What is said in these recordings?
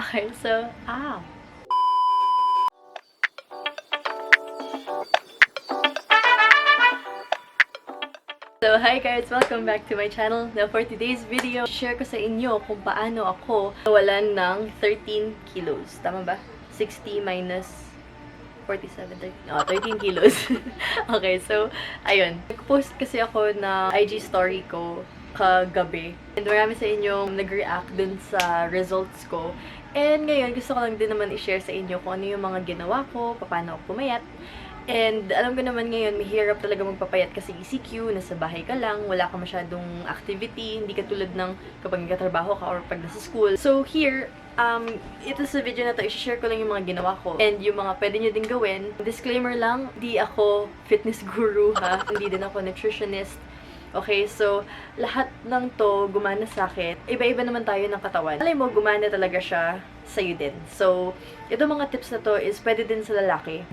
Okay, so, So, hi guys! Welcome back to my channel. Now, for today's video, share ko sa inyo kung paano ako nawalan ng 13 kilos. Tama ba? 60 minus 47, 13 kilos. Okay, so, ayun. Nag-post kasi ako na IG story ko kagabi. And marami sa inyong nag-react dun sa results ko. And ngayon, gusto ko lang din naman i-share sa inyo kung ano yung mga ginawa ko, paano ako pumayat. And alam ko naman ngayon, mahirap talaga magpapayat kasi ECQ, nasa bahay ka lang, wala ka masyadong activity, hindi ka tulad ng kapag nagkatrabaho ka or pag nasa school. So here, ito sa video na to, i-share ko lang yung mga ginawa ko and yung mga pwede nyo din gawin. Disclaimer lang, di ako fitness guru ha, hindi din ako nutritionist. Okay, so lahat ng to gumana sa akin. Iba-iba naman tayo ng katawan. Alam mo, gumana talaga siya sa'yo din. So, itong mga tips na to is pwede din sa lalaki.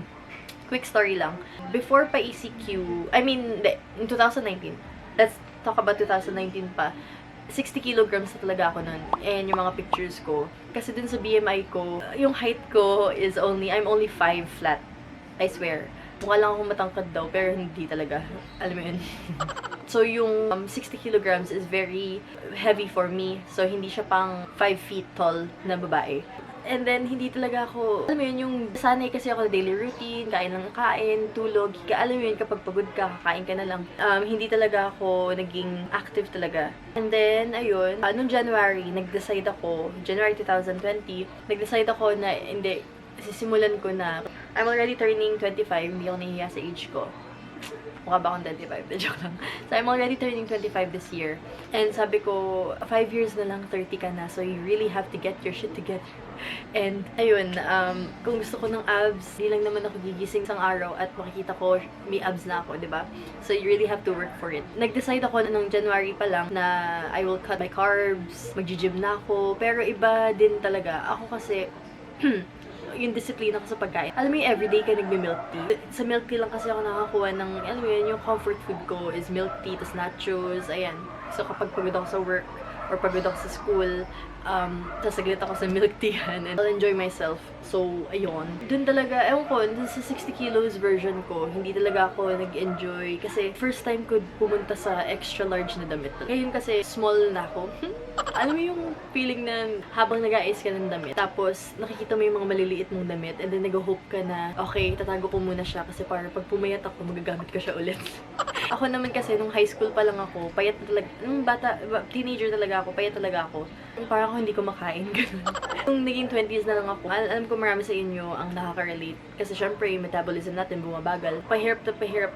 Quick story lang. Before pa ECQ, in 2019, let's talk about 2019 pa, 60 kilograms na talaga ako nun. And yung mga pictures ko, kasi dun sa BMI ko, yung height ko is I'm only 5 flat. I swear. Mukha lang akong matangkad daw, pero hindi talaga. Alam mo yun. So, yung 60 kilograms is very heavy for me. So, hindi siya pang 5 feet tall na babae. And then, hindi talaga ako, alam mo yun, yung sanay kasi ako daily routine, kain lang kain, tulog, alam mo yun, kapag pagod ka, kakain ka na lang. Hindi talaga ako naging active talaga. And then, ayun, noong January, nag-decide ako, January 2020, nag-decide ako na, hindi, sisimulan ko na, I'm already turning 25, hindi ako nahihiya sa age ko. Mukha ba akong 25? Joke lang. So, I'm already turning 25 this year. And sabi ko, 5 years na lang, 30 ka na. So, you really have to get your shit together. And, ayun, kung gusto ko ng abs, hindi lang naman ako gigising isang araw at makikita ko may abs na ako, diba? So, you really have to work for it. Nag-decide ako nung January pa lang na I will cut my carbs, mag-gym na ako. Pero iba din talaga. Ako kasi, yung disiplina ko sa pagkain. Alam mo yung everyday ka nagme-milk tea. Sa milk tea lang kasi ako nakakuha ng, alam mo yun, yung comfort food ko is milk tea, tas nachos, ayan. So kapag pagod ako sa work, or pagod ako sa school, tas saglit ako sa milk tea and I'll enjoy myself. So, ayun. Dun talaga, ewan ko, dun sa 60 kilos version ko, hindi talaga ako nag-enjoy. Kasi first time ko pumunta sa extra large na damit. Ngayon kasi small na ako. Alam mo yung feeling na habang nag-aayos ka ng damit, tapos nakikita mo yung mga maliliit mong damit, and then nag-hope ka na, okay, tatago ko muna siya kasi para pag pumayat ako, magagamit ko siya ulit. Ako naman kasi, nung high school pa lang ako, payat na talaga, nung teenager talaga ako, payat talaga ako. Parang ako hindi ko makain, gano'n. Nung naging 20s na lang ako, alam ko marami sa inyo ang nakaka-relate. Kasi syempre, yung metabolism natin bumabagal. Pahirap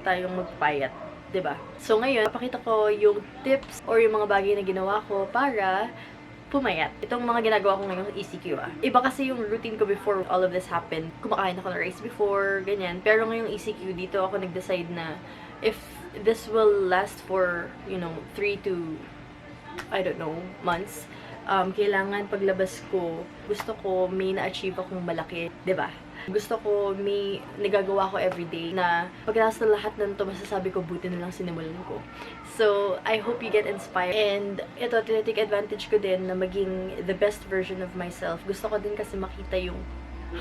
tayong magpayat. 'Di ba? So ngayon, papakita ko yung tips or yung mga bagay na ginawa ko para pumayat. Itong mga ginagawa ko ngayon sa ECQ Iba kasi yung routine ko before all of this happened. Kumakain ako ng rice before, ganyan. Pero ngayong ECQ, dito ako nag-decide na if this will last for, 3 to, I don't know, months, kailangan paglabas ko, gusto ko may na-achieve akong malaki, 'di ba? Gusto ko may nagagawa ko everyday na pagkatapos ng lahat ng to, masasabi ko, buti na lang sinimulan ko. So, I hope you get inspired. And ito, tinatake advantage ko din na maging the best version of myself. Gusto ko din kasi makita yung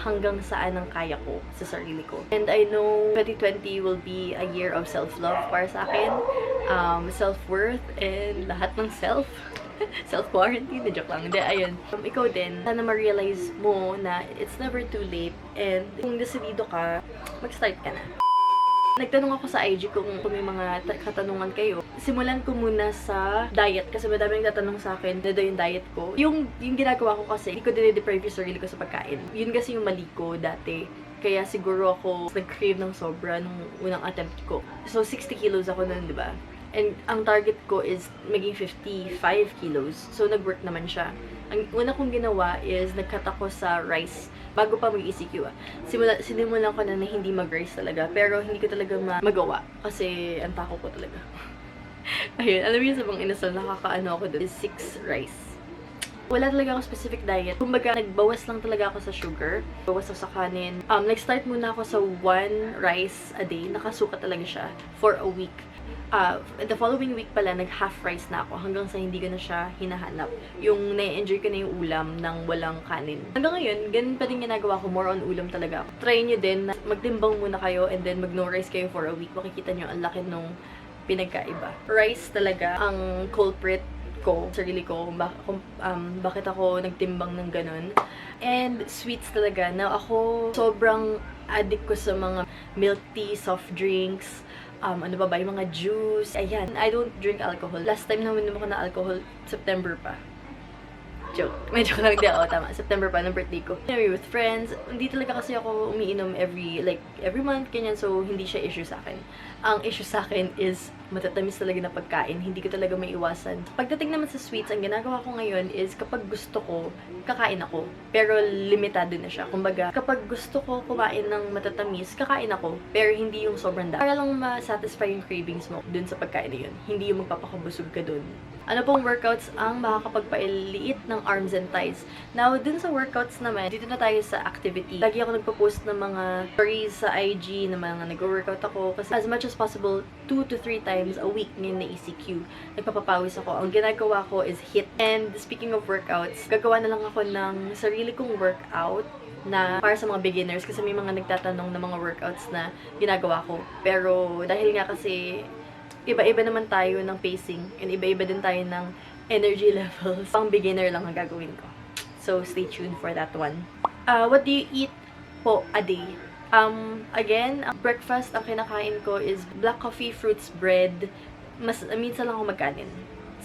hanggang saan ang kaya ko sa sarili ko. And I know 2020 will be a year of self-love para sa akin, self-worth, and lahat ng self-quarantine, na joke lang. Hindi, ayun. Ikaw din, sana ma-realize mo na it's never too late, and kung decidido ka, mag-start ka na. Nagtanong ako sa IG kung may mga katanungan kayo. Simulan ko muna sa diet kasi madaming nagtatanong sa akin na daw yung diet ko. Yung ginagawa ko kasi, hindi ko din-deprive yung sarili ko sa pagkain. Yun kasi yung mali ko dati. Kaya siguro ako nag-crave ng sobra nung unang attempt ko. So, 60 kilos ako nun, di ba? And ang target ko is maging 55 kilos. So, nag-work naman siya. Ang una kong ginawa is nag-cut ako sa rice. Bago pa mag-ECQ sinimulan ko na hindi mag-rice talaga. Pero hindi ko talaga magawa. Kasi ang tako ko talaga. Ayun, alam mo yun sa bang inasal, nakakaano ako doon is 6 rice. Wala talaga ako specific diet. Kumbaga, nagbawas lang talaga ako sa sugar. Bawas ako sa kanin. Nag-start muna ako sa 1 rice a day. Nakasuka talaga siya for a week. The following week pala, nag-half rice na ako hanggang sa hindi ko na siya hinahanap. Yung na-enjoy ko na yung ulam ng walang kanin. Hanggang ngayon, ganun pa din ginagawa ko. More on ulam talaga ako. Try nyo din na magtimbang muna kayo and then mag-no rice kayo for a week. Makikita nyo ang laki nung pinagkaiba. Rice talaga ang culprit ko, sarili ko, bakit ako nagtimbang ng ganun. And sweets talaga. Now, ako sobrang addict ko sa mga milk tea, soft drinks, ano ba ba, yung mga juice. Ayan, I don't drink alcohol. Last time na uminom ako ng alcohol, September pa. Joke. Medyo ko lang di ako, tama. September pa, ng birthday ko. Anyway, with friends, hindi talaga kasi ako umiinom every month, ganyan. So, hindi siya issue sa akin. Ang issue sa akin is matatamis talaga na pagkain. Hindi ko talaga maiwasan. Pagdating naman sa sweets, ang ginagawa ko ngayon is kapag gusto ko, kakain ako. Pero limitado na siya. Kumbaga, kapag gusto ko kumain ng matatamis, kakain ako. Pero hindi yung sobrang dami. Para lang ma-satisfy yung cravings mo dun sa pagkain na yun. Hindi yung magpapakabusog ka dun. Ano pong workouts ang makakapagpailiit ng arms and thighs? Now, dun sa workouts naman, dito na tayo sa activity. Lagi ako nagpo-post ng mga stories sa IG na mga nag-workout ako. Kasi as much as possible, 2 to 3 times a week ngayon na ECQ. Nagpapapawis ako. Ang ginagawa ko is HIIT. And speaking of workouts, gagawa na lang ako ng sarili kong workout na para sa mga beginners kasi may mga nagtatanong ng mga workouts na ginagawa ko. Pero dahil nga kasi iba-iba naman tayo ng pacing and iba-iba din tayo ng energy levels. Pang beginner lang ang gagawin ko. So, stay tuned for that one. What do you eat po a day? Again, breakfast, ang kinakain ko is black coffee, fruits, bread. Minsan lang ako magkanin.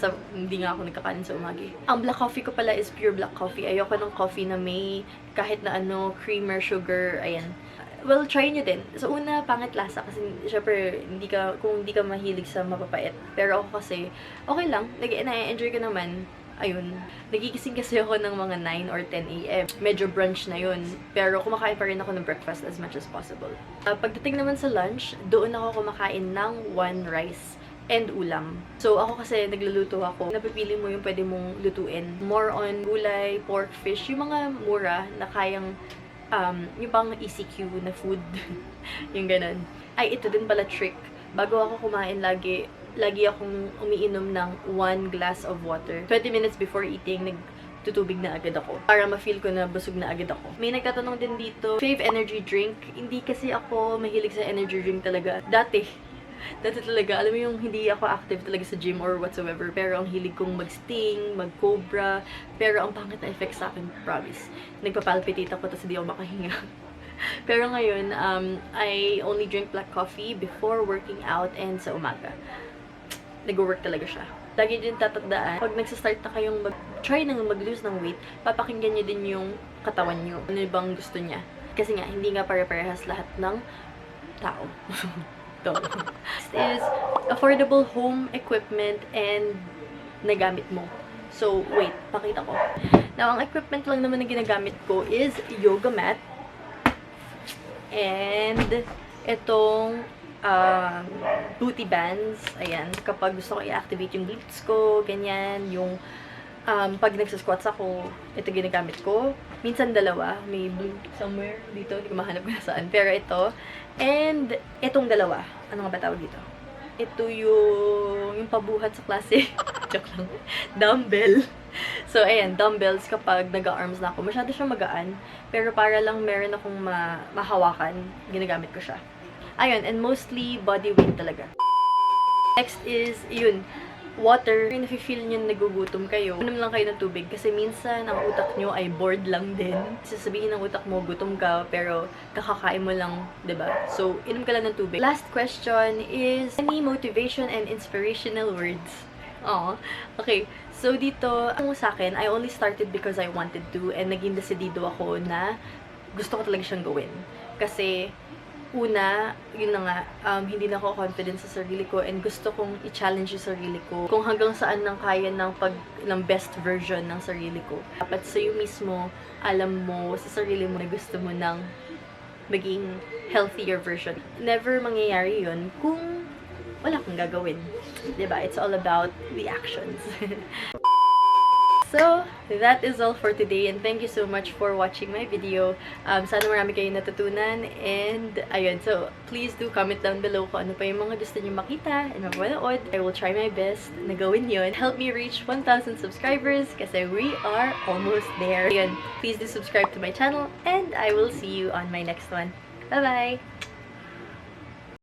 So, hindi nga ako nagkakanin sa umagi. Ang black coffee ko pala is pure black coffee. Ayoko ng coffee na may kahit na ano, creamer, sugar, ayan. Well, try nyo din. So, una, pangit lasa. Kasi, syempre, kung hindi ka mahilig sa mapapait. Pero ako kasi, okay lang. Na-enjoy ko naman. Ayun. Nagigising kasi ako ng mga 9 or 10 a.m. Medyo brunch na yun. Pero, kumakain pa rin ako ng breakfast as much as possible. Pagdating naman sa lunch, doon ako kumakain ng 1 rice and ulam. So, ako kasi nagluluto ako. Napipili mo yung pwede mong lutuin. More on gulay, pork, fish. Yung mga mura na kayang yung pang ECQ na food. Yung ganun. Ay, ito din pala trick. Bago ako kumain, lagi akong umiinom ng 1 glass of water. 20 minutes before eating, nagtutubig na agad ako. Para ma-feel ko na busog na agad ako. May nagtatanong din dito, fave energy drink. Hindi kasi ako mahilig sa energy drink talaga. Dati talaga, alam mo yung hindi ako active talaga sa gym or whatsoever, pero ang hilig kong mag-sting, mag-cobra, pero ang pangit na effect sa akin, promise. Nagpapalpitate ako tapos hindi ako makahinga. Pero ngayon, I only drink black coffee before working out and sa umaga. Nag-work talaga siya. Lagi din tatandaan, pag nagsastart na kayong try nang mag-lose ng weight, papakinggan nyo din yung katawan nyo. Ano bang gusto niya? Kasi nga, hindi nga pare-parehas lahat ng tao. Next is affordable home equipment and nagamit mo. So, wait, pakita ko. Now, ang equipment lang naman na ginagamit ko is yoga mat and itong booty bands. Ayan, kapag gusto ko i-activate yung glutes ko, ganyan, yung pag nagsasquats ako, ito ginagamit ko. Minsan dalawa. May blue somewhere dito. Hindi ko mahanap kung saan. Pero ito. And itong dalawa. Ano nga ba tawag dito? Ito yung pabuhat sa klase. Joke lang. Dumbbell. So, ayan. Dumbbells kapag nag-arms na ako. Masyado siyang magaan. Pero para lang meron akong mahawakan, ginagamit ko siya. Ayun. And mostly body weight talaga. Next is, yun. Water. Kung nafe-feel nyo nagugutom kayo, unom lang kayo ng tubig kasi minsan ang utak nyo ay bored lang din. Sasabihin ng utak mo, gutom ka, pero kakakain mo lang, 'di ba? So, inom ka lang ng tubig. Last question is, any motivation and inspirational words? Oh, okay. So, dito, ang sa akin, I only started because I wanted to and naging desidido ako na gusto ko talaga siyang gawin. Kasi, una, yun na nga, hindi na ako confident sa sarili ko and gusto kong i-challenge yung sarili ko kung hanggang saan nang kaya ng best version ng sarili ko. Dapat sa'yo mismo, alam mo sa sarili mo na gusto mo ng maging healthier version. Never mangyayari yun kung wala kang gagawin. Diba? It's all about the actions. So, that is all for today and thank you so much for watching my video. Sana marami kayong natutunan and ayun. So, please do comment down below kung ano pa yung mga gusto niyo makita and mapanood. I will try my best na gawin yun. Help me reach 1,000 subscribers kasi we are almost there. Ayun, please do subscribe to my channel and I will see you on my next one. Bye-bye!